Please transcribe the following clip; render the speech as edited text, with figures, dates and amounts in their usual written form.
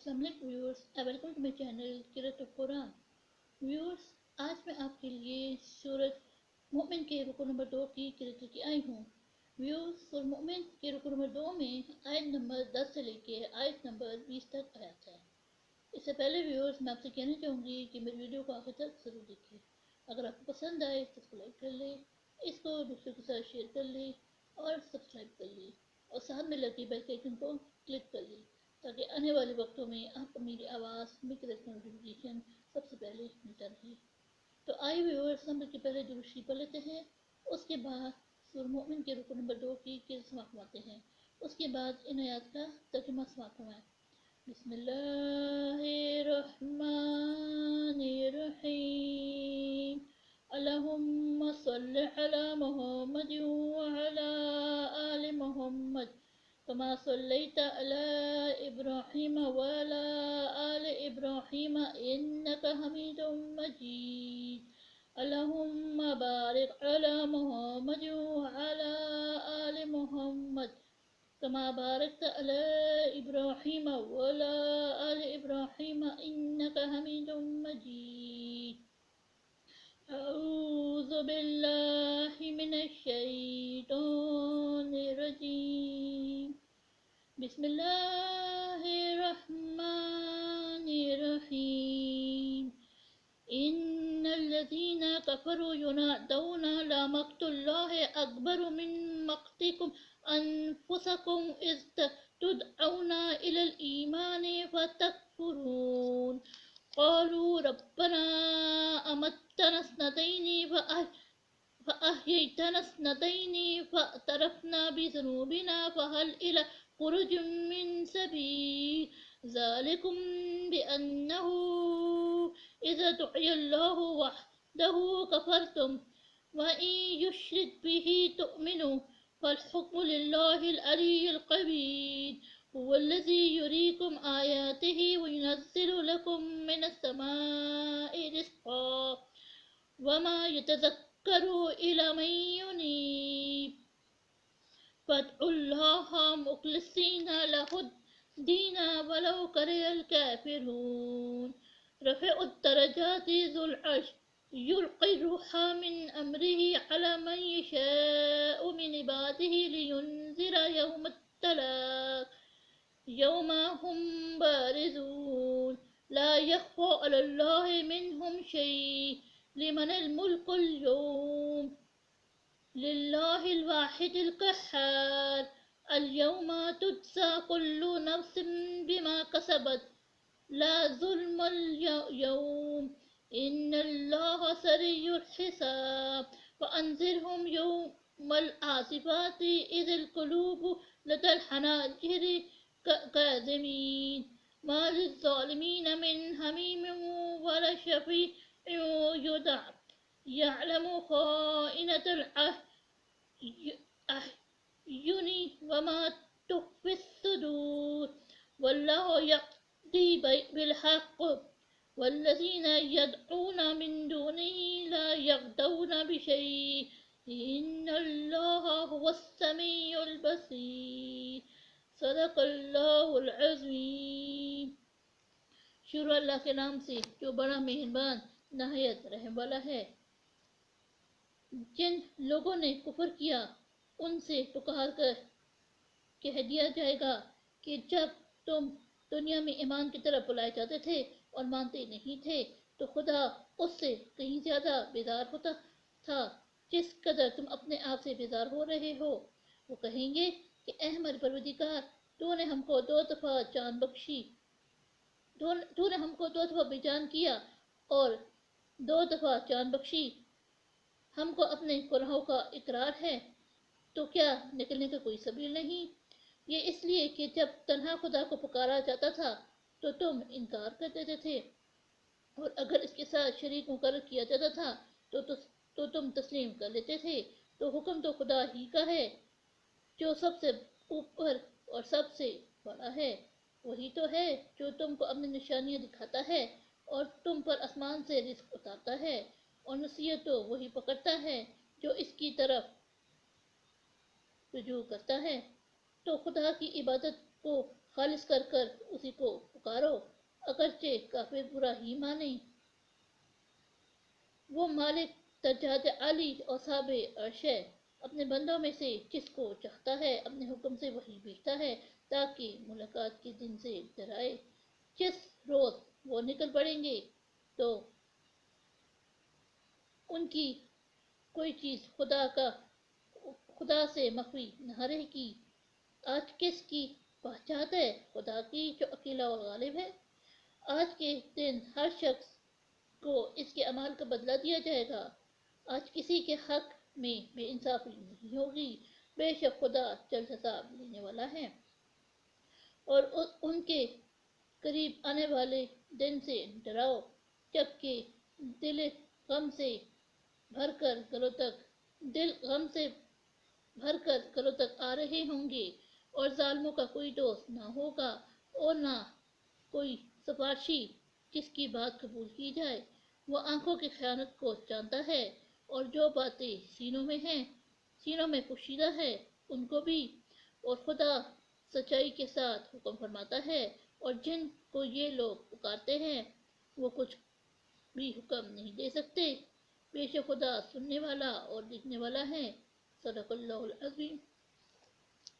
अस्सलाम वालेकुम viewers, welcome to my channel किरत कुरान। व्यूअर्स, आज मैं आपके लिए सूरत मोमिन के रुकू नंबर 2 की किरत लेके आई हूँ। व्यूअर्स, सूरत मोमिन के रुकू नंबर 2 में आयत नंबर 10 से लेके आयत नंबर 20 तक आयत है। इससे पहले व्यूअर्स, मैं आपसे कहना चाहूँगी कि मेरी वीडियो को आखिर तक ज़रूर देखिए। अगर आपको पसंद आए तो इसको लाइक कर ले, इसको दूसरों के साथ शेयर कर ले और सब्सक्राइब कर ले, और साथ में लगी बेल के आइकन को क्लिक कर ले, ताकि आने वाले वक्तों में आपको मेरी आवाज़, मेरी नोटिफिकेशन सबसे पहले मिलता रहे। तो आइए व्यूअर्स, हम इसके पहले दुरूद शरीफ पढ़ लेते हैं, उसके बाद सूरह मोमिन के रुकू नंबर 2 की किरत समाप्त फरमाते हैं, उसके बाद इन आयत का तर्जुमा समाप्त फरमाएं। बिस्मिल्लाहिर्रहमानिर्रहीम। अल्लाहुम्मा सल्लि अला मुहम्मद व अला आलि मुहम्मद कमा सल्लैता अला इब्राहीम व अला आलि इब्राहीम इन्नका हमीदुम मजीद। अल्लाहुम्मा बारिक अला मुहम्मद व अला आलि मुहम्मद कमा बारकता अला इब्राहीम व अला आलि इब्राहीम इन्नका हमीदुम मजीद। अऊज़ु बिल्लाहि मिनश शैतानिर रजीम। बिस्मिल्लाहिर्रहमानिर्रहीम। इन्नल्लज़ीना कफ़रू युनादौना लमक़्तुल्लाहि अकबरु मिन मक़्तिकुम अनफुसकुम इज़ तुदऔना इलल ईमानि फतकफुरून। क़ालू रब्बना अमत्तना स्नतैनि फ़अह्यैतना स्नतैनि फ़अतरफ़ना बिज़ुनूबिना फ़हल इला ख़ुरूजिम मिन सबील। ज़ालिकुम बिअन्नहु इज़ा दुइयल्लाहु वहदहु कफ़रतुम व इन युश्रिक बिही तु'मिनु फ़ल-हुक्मु लिल्लाहिल अलिय्यिल कबीर। हुवल्लज़ी युरीकुम आयातिही व युनज़्ज़िलु लकुम मिनस समाइ रिज़्क़ा वमा यतज़क्करु इल्ला मन युनीब। फद्उल्लाहा मुख़्लिसीना लहुद्दीन वलौ करिहल काफ़िरून। रफ़िउद दरजाति ज़ुल अर्श युल्क़ि रूहा मिन अम्रिही अला मन यशाअु मिन इबादिही लियुनज़िरा यौमत तलाक़ यौम हुम बारिज़ून ला यख़फ़ा अलल्लाहि मिनहुम शै'उन लिमनिल मुल्कुल यौम लिल्लाहिल वाहिदिल क़ह्हार। अल-यौमा तुज्ज़ा कुल्लु नफ़्सिन बिमा कसबत ला ज़ुल्मल यौम इन्नल्लाहा सरीउल हिसाब। वअन्ज़िरहुम यौमल आज़िफ़ाति इज़िल क़ुलूबु लदल हनाजिरि काज़िमीन मा लिज़्ज़ालिमीन मिन हमीमिन वला शफ़ीइन युतअ यअलमु ख़ाइनतल अ'युनि वमा तुख़्फ़िस सुदूर। वल्लाहु यक़्दी बिल हक़्क़ वल्लज़ीना यदऊन मिन दूनिही ला यक़्दऊन बिशैइन इन्नल्लाहा हुवस समीउल बसीर। सदक़ल्लाहुल अज़ीम। शुरू अल्लाह के नाम से जो बड़ा मेहरबान नहायत रहम वाला है। जिन लोगों ने कुफ्र किया उनसे पुकार कर कह दिया जाएगा कि जब तुम दुनिया में ईमान की तरफ बुलाए जाते थे और मानते नहीं थे तो खुदा उससे कहीं ज़्यादा बेजार होता था जिस कदर तुम अपने आप से बेजार हो रहे हो। वो कहेंगे कि ऐ हमारे परवरदिगार, तूने हमको दो दफ़ा बेजान किया और दो दफ़ा जान बख्शी। हमको अपने गुनाहों का इकरार है, तो क्या निकलने का कोई सबील नहीं। ये इसलिए कि जब तन्हा खुदा को पुकारा जाता था तो तुम इनकार कर देते थे, और अगर इसके साथ शरीक मुकर्रर किया जाता था तो तुम तस्लीम कर लेते थे। तो हुक्म तो खुदा ही का है जो सबसे ऊपर और सबसे बड़ा है। वही तो है जो तुमको अपनी निशानियाँ दिखाता है और तुम पर आसमान से रिज़्क़ उतारता है, और नसीहत तो वही पकड़ता है जो इसकी तरफ रुजू करता है। तो खुदा की इबादत को خالص کر کر اسی کو پکارو، اگرچہ کافر برا ہی مانے۔ وہ مالک درجات عالی اور صاحب عرش ہے، اپنے بندوں میں سے جس کو چاہتا ہے اپنے حکم سے وحی بھیجتا ہے تاکہ ملاقات کے دن سے ڈرائے۔ جس روز وہ نکل پڑیں گے تو ان کی کوئی چیز خدا سے مخفی نہ رہے گی۔ آج کس کی بادشاہت ہے؟ خدا کی جو اکیلا اور غالب ہے۔ آج کے دن ہر شخص کو اس کے اعمال کا بدلہ دیا جائے گا۔ آج کسی کے حق میں بے انصافی نہیں ہوگی، بے شک خدا جلد حساب لینے والا ہے۔ اور ان کے قریب آنے والے دن سے ڈراؤ جبکہ دل غم سے بھر کر گھروں تک آ رہے ہوں گے، اور ظالموں کا کوئی دوست نہ ہوگا اور نہ کوئی سفارشی جس کی بات قبول کی جائے۔ وہ آنکھوں کی خیانت کو جانتا ہے، اور جو باتیں سینوں میں پوشیدہ ہے ان کو بھی، اور خدا سچائی کے ساتھ حکم فرماتا ہے، اور جن کو یہ لوگ پکارتے ہیں وہ کچھ بھی حکم نہیں دے سکتے۔ بے شک خدا سننے والا اور دیکھنے والا ہے۔ صدق اللہ العظیم۔